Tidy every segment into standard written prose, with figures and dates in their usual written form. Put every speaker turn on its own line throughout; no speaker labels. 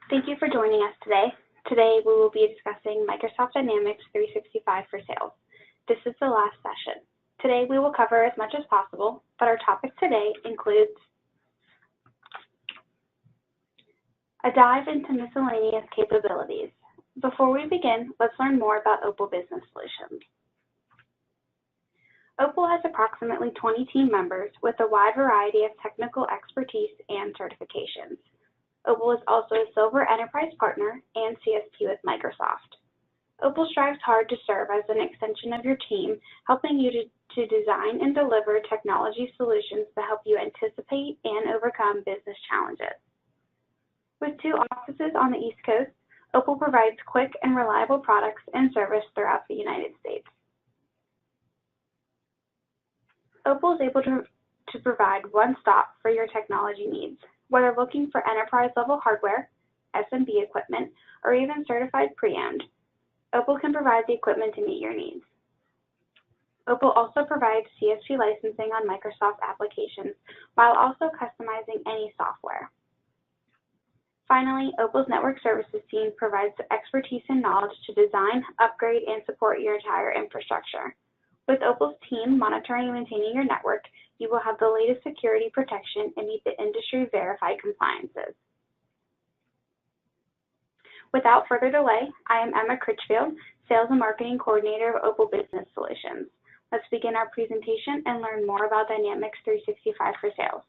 Thank you for joining us today. Today we will be discussing Microsoft Dynamics 365 for Sales. This is the last session. Today we will cover as much as possible, but our topic today includes a dive into miscellaneous capabilities. Before we begin, let's learn more about Opal Business Solutions. Opal has approximately 20 team members with a wide variety of technical expertise and certifications. Opal is also a Silver Enterprise Partner and CSP with Microsoft. Opal strives hard to serve as an extension of your team, helping you to design and deliver technology solutions that help you anticipate and overcome business challenges. With 2 offices on the East Coast, Opal provides quick and reliable products and service throughout the United States. Opal is able to provide one stop for your technology needs, whether looking for enterprise-level hardware, SMB equipment, or even certified pre-owned. Opal can provide the equipment to meet your needs. Opal also provides CSP licensing on Microsoft applications while also customizing any software. Finally, Opal's network services team provides the expertise and knowledge to design, upgrade, and support your entire infrastructure. With Opal's team monitoring and maintaining your network, you will have the latest security protection and meet the industry-verified compliances. Without further delay, I am Emma Critchfield, Sales and Marketing Coordinator of Opal Business Solutions. Let's begin our presentation and learn more about Dynamics 365 for Sales.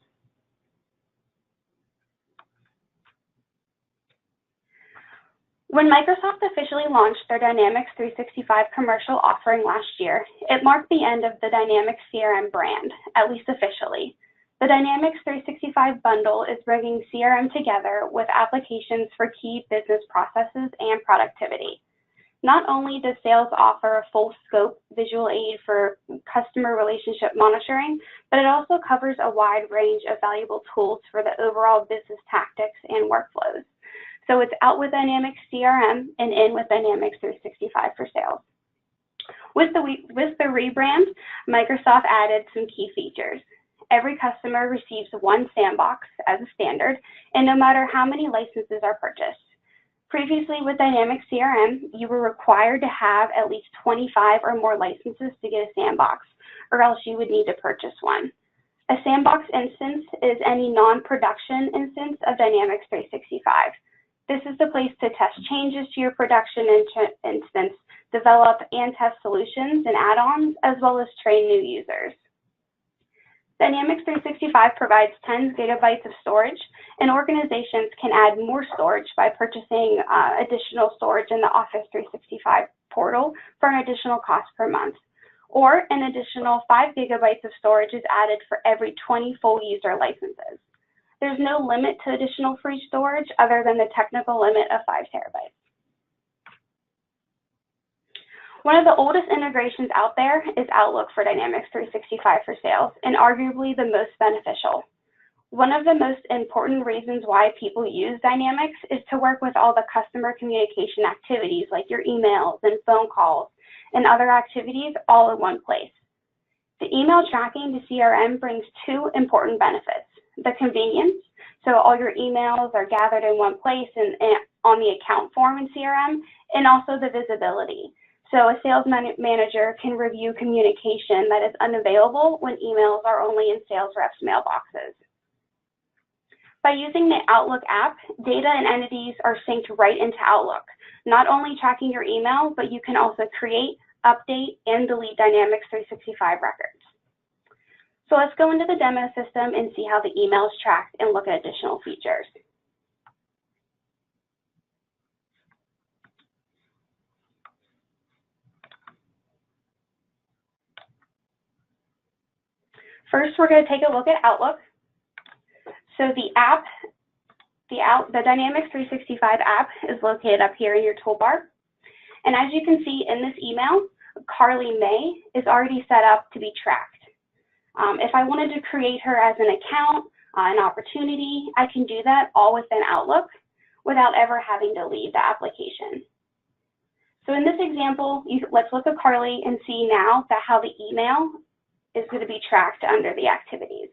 When Microsoft officially launched their Dynamics 365 commercial offering last year, it marked the end of the Dynamics CRM brand, at least officially. The Dynamics 365 bundle is bringing CRM together with applications for key business processes and productivity. Not only does sales offer a full scope visual aid for customer relationship monitoring, but it also covers a wide range of valuable tools for the overall business tactics and workflows. So it's out with Dynamics CRM and in with Dynamics 365 for Sales. With the rebrand, Microsoft added some key features. Every customer receives one sandbox as a standard, and no matter how many licenses are purchased. Previously with Dynamics CRM, you were required to have at least 25 or more licenses to get a sandbox, or else you would need to purchase one. A Sandbox Instance is any non-production instance of Dynamics 365. This is the place to test changes to your production instance, develop and test solutions and add-ons, as well as train new users. Dynamics 365 provides 10 gigabytes of storage, and organizations can add more storage by purchasing additional storage in the Office 365 portal for an additional cost per month. Or an additional 5 gigabytes of storage is added for every 20 full user licenses. There's no limit to additional free storage other than the technical limit of 5 terabytes. One of the oldest integrations out there is Outlook for Dynamics 365 for Sales, and arguably the most beneficial. One of the most important reasons why people use Dynamics is to work with all the customer communication activities like your emails and phone calls and other activities all in one place. The email tracking to CRM brings 2 important benefits. The convenience, so all your emails are gathered in one place and on the account form in CRM, and also the visibility. So a sales manager can review communication that is unavailable when emails are only in sales reps' mailboxes. By using the Outlook app, data and entities are synced right into Outlook, not only tracking your email, but you can also create, update, and delete Dynamics 365 records. So let's go into the demo system and see how the email is tracked and look at additional features. First, we're going to take a look at Outlook. So the Dynamics 365 app is located up here in your toolbar. And as you can see in this email, Carly May is already set up to be tracked. If I wanted to create her as an account, an opportunity, I can do that all within Outlook without ever having to leave the application. So in this example, let's look at Carly and see now that how the email is going to be tracked under the activities.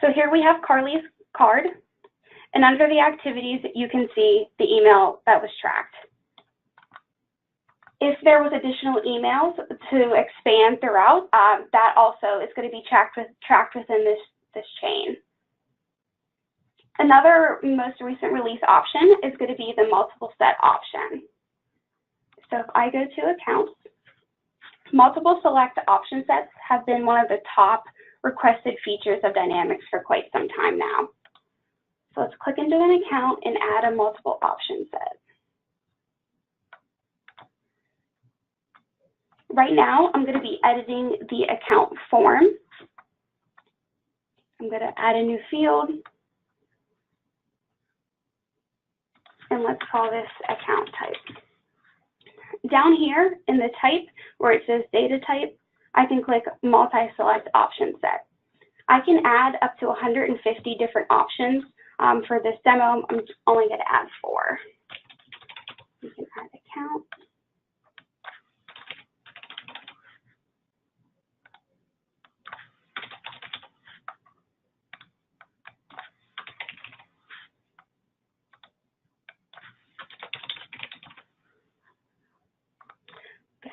So here we have Carly's card, and under the activities, you can see the email that was tracked. If there was additional emails to expand throughout, that also is going to be tracked within this chain. Another most recent release option is going to be the multiple set option. So if I go to accounts, multiple select option sets have been one of the top requested features of Dynamics for quite some time now. So let's click into an account and add a multiple option set. Right now, I'm going to be editing the account form. I'm going to add a new field. And let's call this account type. Down here in the type where it says data type, I can click multi-select option set. I can add up to 150 different options. For this demo, I'm only going to add 4. You can add account.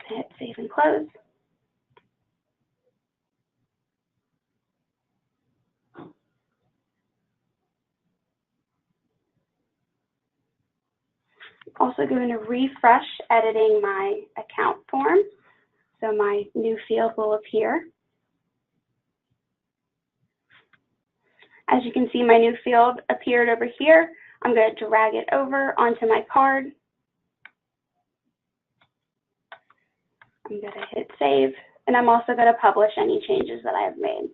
Hit save and close. Also going to refresh editing my account form. So my new field will appear. As you can see, my new field appeared over here. I'm going to drag it over onto my card. I'm going to hit save, and I'm also going to publish any changes that I have made.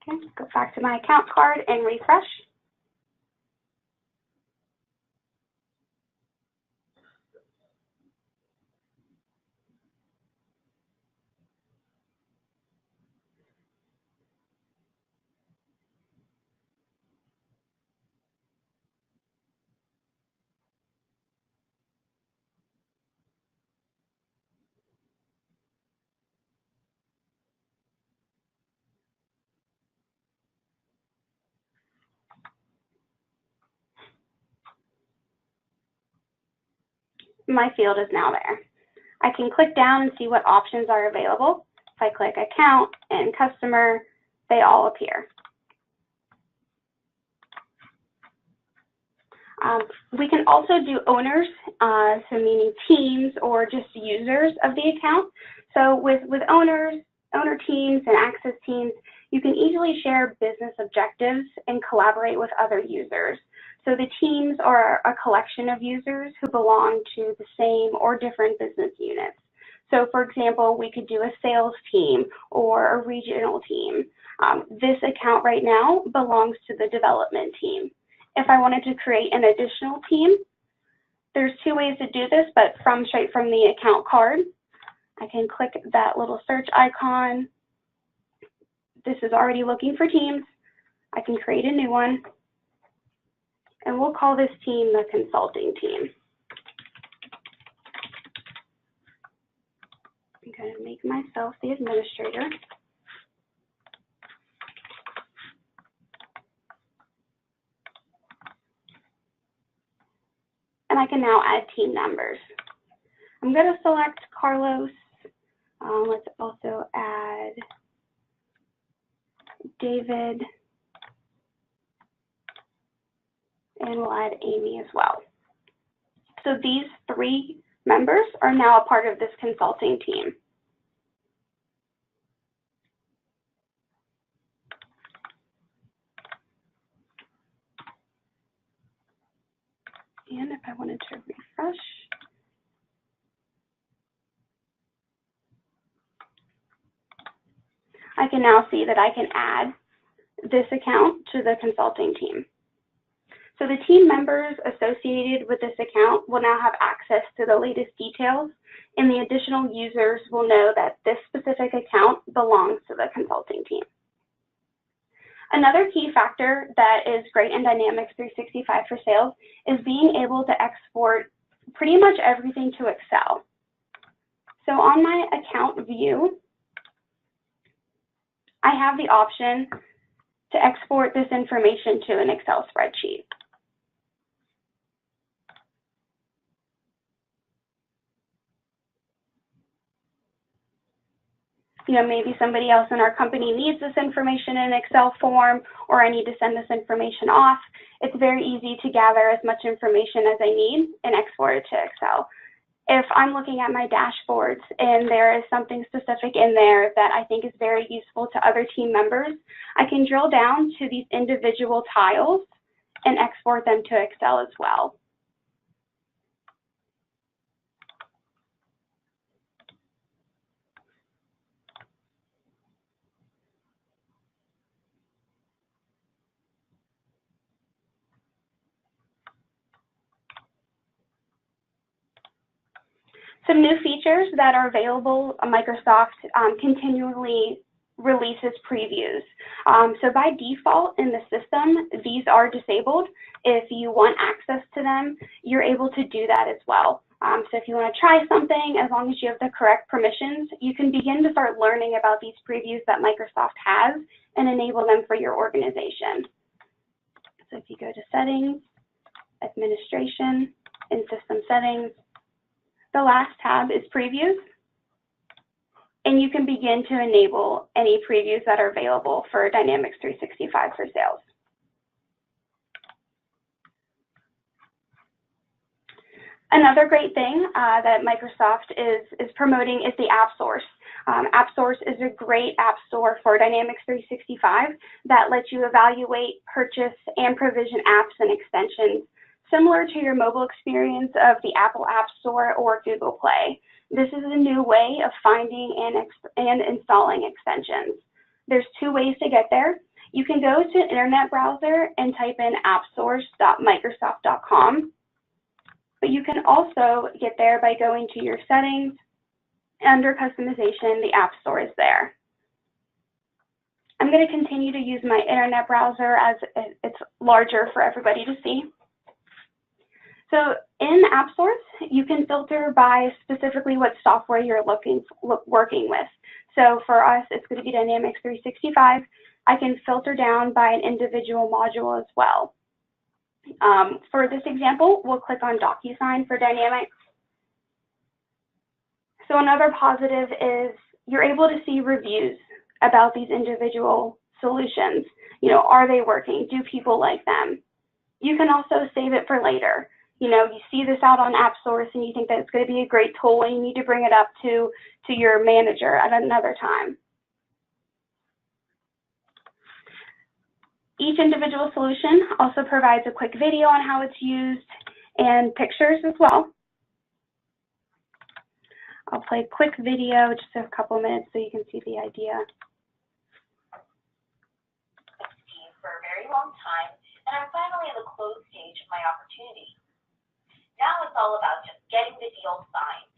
Okay, go back to my account card and refresh. My field is now there. I can click down and see what options are available. If I click account and customer, they all appear. We can also do owners, so meaning teams or just users of the account. So with owners, owner teams and access teams, you can easily share business objectives and collaborate with other users. So the teams are a collection of users who belong to the same or different business units. So for example, we could do a sales team or a regional team. This account right now belongs to the development team. If I wanted to create an additional team, there's 2 ways to do this, but straight from the account card, I can click that little search icon. This is already looking for teams. I can create a new one. And we'll call this team the consulting team. I'm going to make myself the administrator. And I can now add team members. I'm going to select Carlos. Let's also add David. And we'll add Amy as well. So these 3 members are now a part of this consulting team. And if I wanted to refresh, I can now see that I can add this account to the consulting team. So the team members associated with this account will now have access to the latest details, and the additional users will know that this specific account belongs to the consulting team. Another key factor that is great in Dynamics 365 for sales is being able to export pretty much everything to Excel. So on my account view, I have the option to export this information to an Excel spreadsheet. Maybe somebody else in our company needs this information in Excel form, or I need to send this information off. It's very easy to gather as much information as I need and export it to Excel. If I'm looking at my dashboards and there is something specific in there that I think is very useful to other team members, I can drill down to these individual tiles and export them to Excel as well. Some new features that are available, Microsoft continually releases previews. So by default in the system, these are disabled. If you want access to them, you're able to do that as well. So if you want to try something, as long as you have the correct permissions, you can begin to start learning about these previews that Microsoft has and enable them for your organization. So if you go to Settings, Administration, and System Settings, the last tab is Previews, and you can begin to enable any previews that are available for Dynamics 365 for sales. Another great thing that Microsoft is promoting is the App Source. App Source is a great app store for Dynamics 365 that lets you evaluate, purchase, and provision apps and extensions similar to your mobile experience of the Apple App Store or Google Play. This is a new way of finding and installing extensions. There's two ways to get there. You can go to an internet browser and type in appsource.microsoft.com, but you can also get there by going to your settings. Under customization, the App Store is there. I'm going to continue to use my internet browser as it's larger for everybody to see. So in App Source, you can filter by specifically what software you're working with. So for us, it's going to be Dynamics 365. I can filter down by an individual module as well. For this example, we'll click on DocuSign for Dynamics. So another positive is you're able to see reviews about these individual solutions. Are they working? Do people like them? You can also save it for later. You see this out on App Source and you think that it's going to be a great tool and you need to bring it up to your manager at another time. Each individual solution also provides a quick video on how it's used and pictures as well. I'll play a quick video, just a couple minutes so you can see the idea.
For a very long time, and I'm finally in the close stage of my opportunity. Now it's all about just getting the deal signed.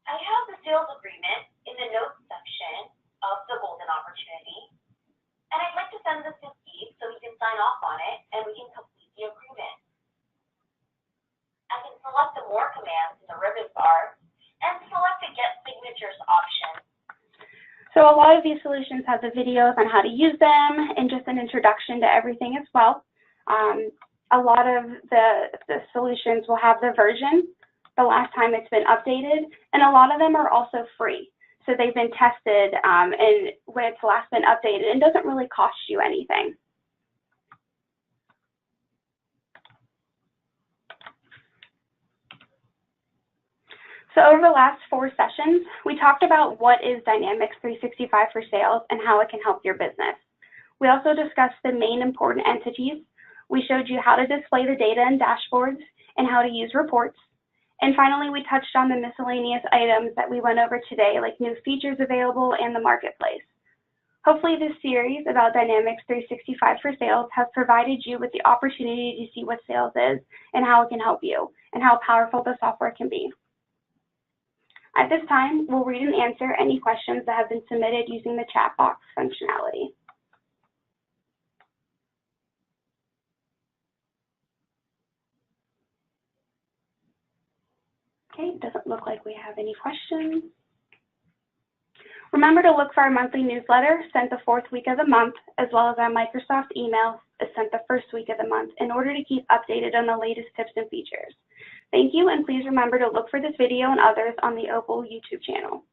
I have the sales agreement in the notes section of the golden opportunity, and I'd like to send this to Steve so he can sign off on it and we can complete the agreement. I can select the More commands in the ribbon bar and select the Get Signatures option.
So a lot of these solutions have the videos on how to use them and just an introduction to everything as well. A lot of the solutions will have the version the last time it's been updated, and a lot of them are also free. So they've been tested and when it's last been updated, it doesn't really cost you anything. So over the last 4 sessions, we talked about what is Dynamics 365 for sales and how it can help your business. We also discussed the main important entities. We showed you how to display the data in dashboards and how to use reports. And finally, we touched on the miscellaneous items that we went over today, like new features available and the marketplace. Hopefully this series about Dynamics 365 for sales has provided you with the opportunity to see what sales is and how it can help you and how powerful the software can be. At this time, we'll read and answer any questions that have been submitted using the chat box functionality. Okay, it doesn't look like we have any questions. Remember to look for our monthly newsletter sent the 4th week of the month, as well as our Microsoft email sent the 1st week of the month in order to keep updated on the latest tips and features. Thank you, and please remember to look for this video and others on the Opal YouTube channel.